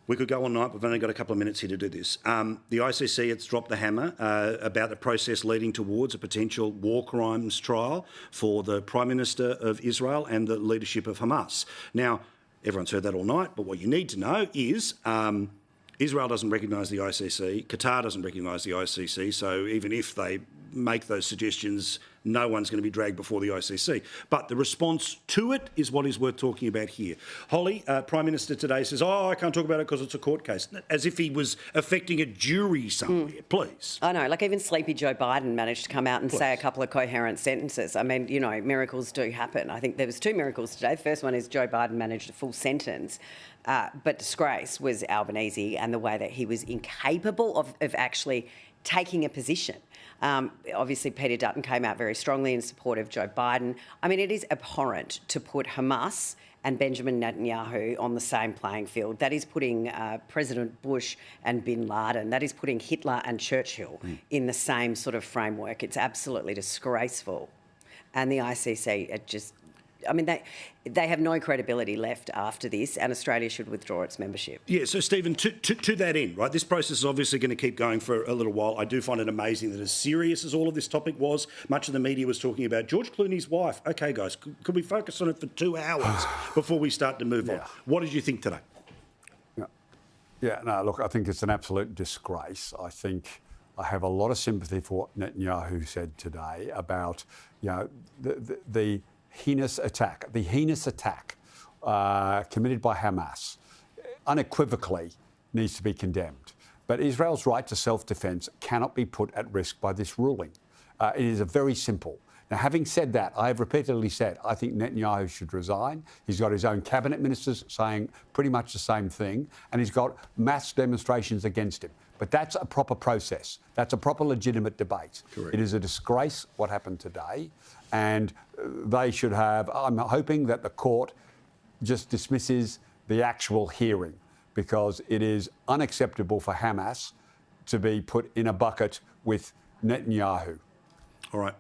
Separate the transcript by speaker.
Speaker 1: We could go all night. We've only got a couple of minutes here to do this. The ICC has dropped the hammer about the process leading towards a potential war crimes trial for the Prime Minister of Israel and the leadership of Hamas. Now, everyone's heard that all night, but what you need to know is Israel doesn't recognise the ICC, Qatar doesn't recognise the ICC, so even if they make those suggestions, no one's going to be dragged before the ICC. But the response to it is what is worth talking about here. Hollie, Prime Minister today says, I can't talk about it because it's a court case, as if he was affecting a jury somewhere. Please.
Speaker 2: I know, like even sleepy Joe Biden managed to come out and say a couple of coherent sentences. I mean, you know, miracles do happen. I think there was 2 miracles today. The first one is Joe Biden managed a full sentence. But disgrace was Albanese and the way that he was incapable of actually taking a position. Obviously, Peter Dutton came out very strongly in support of Joe Biden. I mean, it is abhorrent to put Hamas and Benjamin Netanyahu on the same playing field. That is putting President Bush and bin Laden, that is putting Hitler and Churchill in the same sort of framework. It's absolutely disgraceful. And the ICC, it just... I mean, they have no credibility left after this, and Australia should withdraw its membership.
Speaker 1: Yeah, so, Stephen, to that end, right, this process is obviously going to keep going for a little while. I do find it amazing that as serious as all of this topic was, much of the media was talking about George Clooney's wife. OK, guys, could we focus on it for 2 hours before we start to move on? What did you think today?
Speaker 3: Yeah, no, look, I think it's an absolute disgrace. I think I have a lot of sympathy for what Netanyahu said today about, you know, the heinous attack committed by Hamas unequivocally needs to be condemned. But Israel's right to self-defence cannot be put at risk by this ruling. It is a very simple. Now, having said that, I have repeatedly said I think Netanyahu should resign. He's got his own cabinet ministers saying pretty much the same thing, and he's got mass demonstrations against him. But that's a proper process. That's a proper legitimate debate.
Speaker 1: Correct.
Speaker 3: It is a disgrace what happened today, and they should have... I'm hoping that the court just dismisses the actual hearing, because it is unacceptable for Hamas to be put in a bucket with Netanyahu.
Speaker 1: All right.